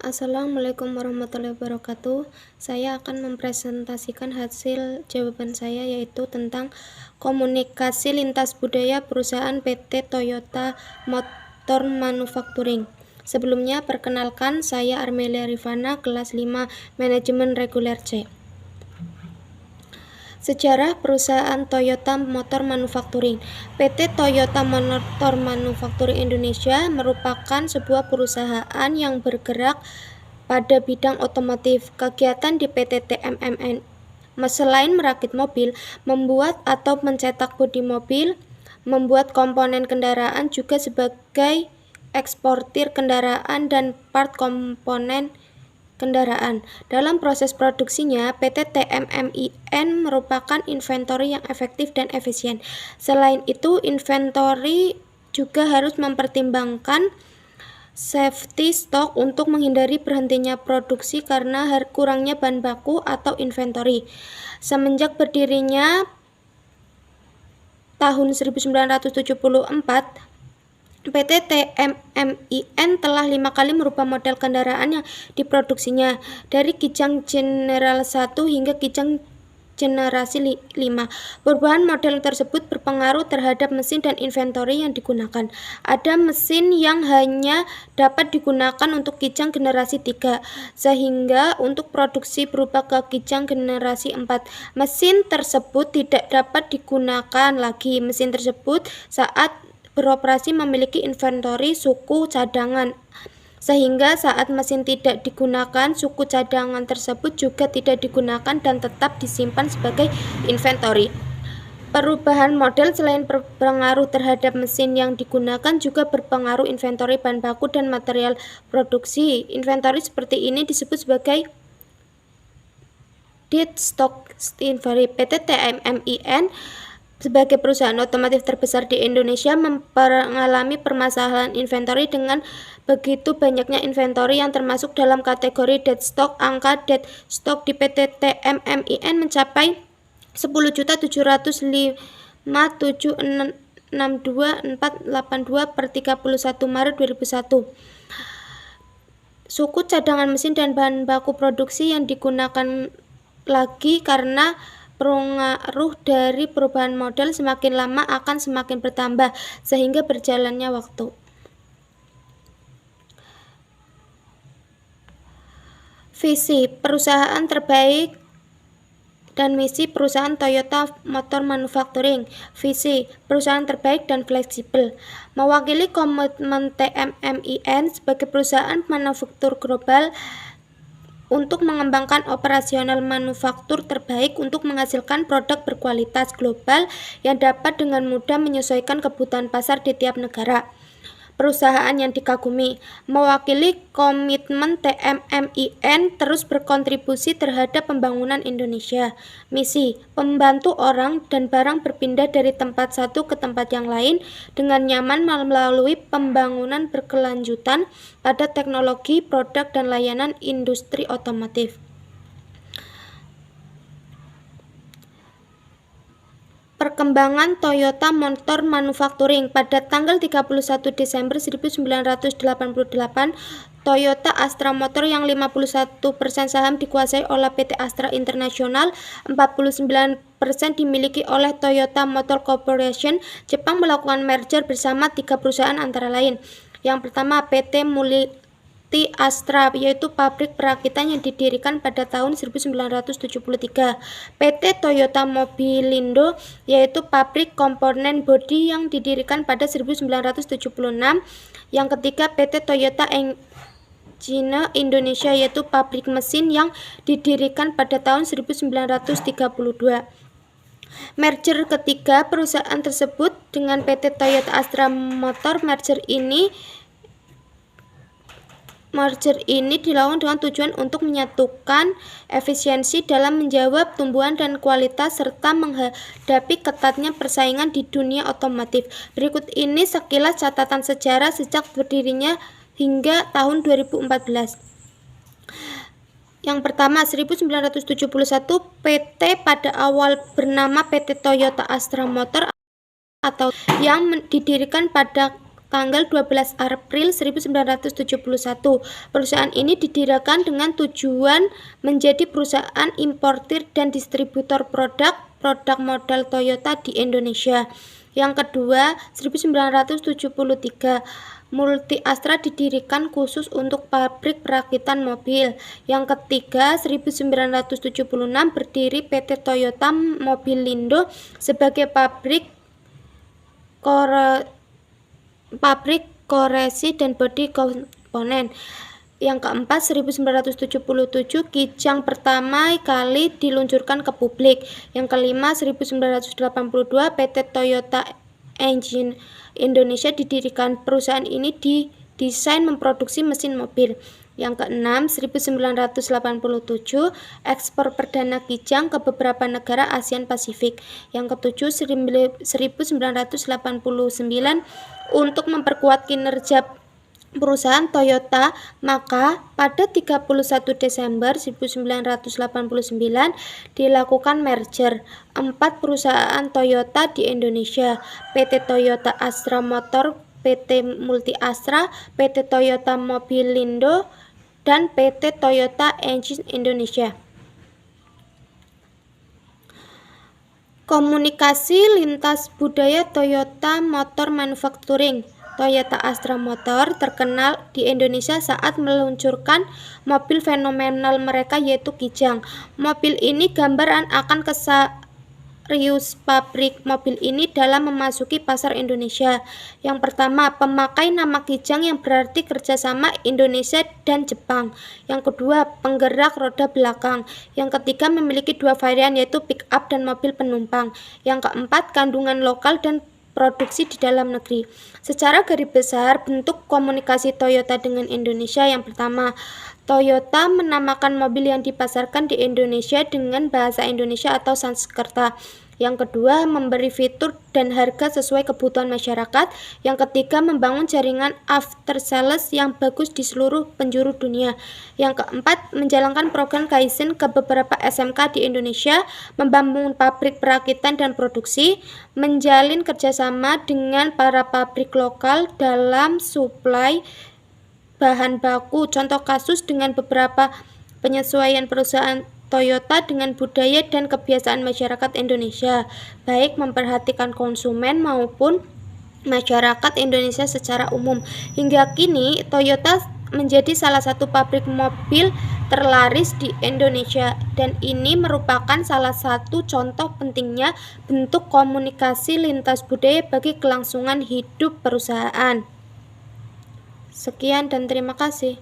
Assalamualaikum warahmatullahi wabarakatuh. Saya akan mempresentasikan hasil jawaban saya, yaitu tentang komunikasi lintas budaya perusahaan PT Toyota Motor Manufacturing. Sebelumnya, perkenalkan, saya Armelia Rifana, kelas 5 Manajemen Reguler C. Sejarah perusahaan Toyota Motor Manufacturing. PT Toyota Motor Manufacturing Indonesia merupakan sebuah perusahaan yang bergerak pada bidang otomotif. Kegiatan di PT TMMN selain merakit mobil, membuat atau mencetak bodi mobil, membuat komponen kendaraan, juga sebagai eksportir kendaraan dan part komponen kendaraan. Dalam proses produksinya, PT TMMIN merupakan inventory yang efektif dan efisien. Selain itu, inventory juga harus mempertimbangkan safety stock untuk menghindari berhentinya produksi karena kurangnya bahan baku atau inventory. Semenjak berdirinya tahun 1974, PT TMMIN telah 5 kali merubah model kendaraan yang diproduksinya, dari Kijang General 1 hingga Kijang generasi 5. Perubahan model tersebut berpengaruh terhadap mesin dan inventory yang digunakan. Ada mesin yang hanya dapat digunakan untuk Kijang generasi 3, sehingga untuk produksi berubah ke Kijang generasi 4. Mesin tersebut tidak dapat digunakan lagi. Mesin tersebut saat beroperasi memiliki inventory suku cadangan, sehingga saat mesin tidak digunakan, suku cadangan tersebut juga tidak digunakan dan tetap disimpan sebagai inventory. Perubahan model selain berpengaruh terhadap mesin yang digunakan, juga berpengaruh inventory bahan baku dan material produksi. Inventory seperti ini disebut sebagai dead stock inventory. PT TMMIN sebagai perusahaan otomotif terbesar di Indonesia mengalami permasalahan inventory dengan begitu banyaknya inventory yang termasuk dalam kategori dead stock. Angka dead stock di PT TMMIN mencapai 10.705.762.482 per 31 Maret 2001. Suku cadangan mesin dan bahan baku produksi yang digunakan lagi karena pengaruh dari perubahan model semakin lama akan semakin bertambah sehingga berjalannya waktu. Visi perusahaan terbaik dan misi perusahaan Toyota Motor Manufacturing. Visi perusahaan terbaik dan fleksibel. Mewakili komitmen TMMIN sebagai perusahaan manufaktur global untuk mengembangkan operasional manufaktur terbaik untuk menghasilkan produk berkualitas global yang dapat dengan mudah menyesuaikan kebutuhan pasar di tiap negara. Perusahaan yang dikagumi. Mewakili komitmen TMMIN terus berkontribusi terhadap pembangunan Indonesia. Misi, membantu orang dan barang berpindah dari tempat satu ke tempat yang lain dengan nyaman melalui pembangunan berkelanjutan pada teknologi, produk, dan layanan industri otomotif. Perkembangan Toyota Motor Manufacturing. Pada tanggal 31 Desember 1988, Toyota Astra Motor yang 51% saham dikuasai oleh PT Astra International, 49% dimiliki oleh Toyota Motor Corporation Jepang, melakukan merger bersama 3 perusahaan antara lain. Yang pertama, PT Multi Astra, yaitu pabrik perakitan yang didirikan pada tahun 1973. PT Toyota Mobilindo, yaitu pabrik komponen bodi yang didirikan pada 1976. Yang ketiga, PT Toyota Engine Indonesia, yaitu pabrik mesin yang didirikan pada tahun 1932. Merger ketiga perusahaan tersebut dengan PT Toyota Astra Motor. Merger ini dilakukan dengan tujuan untuk menyatukan efisiensi dalam menjawab tumbuhan dan kualitas serta menghadapi ketatnya persaingan di dunia otomotif. Berikut ini sekilas catatan sejarah sejak berdirinya hingga tahun 2014. Yang pertama, 1971 PT pada awal bernama PT Toyota Astra Motor atau yang didirikan pada tanggal 12 April 1971. Perusahaan ini didirikan dengan tujuan menjadi perusahaan importir dan distributor produk model Toyota di Indonesia. Yang kedua, 1973, Multi Astra didirikan khusus untuk pabrik perakitan mobil. Yang ketiga, 1976 berdiri PT Toyota Mobilindo sebagai pabrik koresi dan bodi komponen. Yang keempat, 1977 Kijang pertama kali diluncurkan ke publik. Yang kelima, 1982 PT Toyota Engine Indonesia didirikan. Perusahaan ini didesain memproduksi mesin mobil. Yang keenam, 1987 ekspor perdana Kijang ke beberapa negara ASEAN Pasifik. Yang ketujuh, 1989 untuk memperkuat kinerja perusahaan Toyota, maka pada 31 Desember 1989 dilakukan merger 4 perusahaan Toyota di Indonesia, PT Toyota Astra Motor, PT Multi Astra, PT Toyota Mobilindo, dan PT Toyota Engine Indonesia. Komunikasi lintas budaya Toyota Motor Manufacturing. Toyota Astra Motor terkenal di Indonesia saat meluncurkan mobil fenomenal mereka yaitu Kijang. Mobil ini gambaran akan serius pabrik mobil ini dalam memasuki pasar Indonesia. Yang pertama, pemakai nama Kijang yang berarti kerjasama Indonesia dan Jepang. Yang kedua, penggerak roda belakang. Yang ketiga, memiliki 2 varian yaitu pick up dan mobil penumpang. Yang keempat, kandungan lokal dan produksi di dalam negeri. Secara garis besar, bentuk komunikasi Toyota dengan Indonesia. Yang pertama, Toyota menamakan mobil yang dipasarkan di Indonesia dengan bahasa Indonesia atau Sanskerta. Yang kedua, memberi fitur dan harga sesuai kebutuhan masyarakat. Yang ketiga, membangun jaringan after sales yang bagus di seluruh penjuru dunia. Yang keempat, menjalankan program Kaizen ke beberapa SMK di Indonesia, membangun pabrik perakitan dan produksi, menjalin kerjasama dengan para pabrik lokal dalam suplai bahan baku. Contoh kasus dengan beberapa penyesuaian perusahaan Toyota dengan budaya dan kebiasaan masyarakat Indonesia, baik memperhatikan konsumen maupun masyarakat Indonesia secara umum. Hingga kini, Toyota menjadi salah satu pabrik mobil terlaris di Indonesia, dan ini merupakan salah satu contoh pentingnya bentuk komunikasi lintas budaya bagi kelangsungan hidup perusahaan. Sekian dan terima kasih.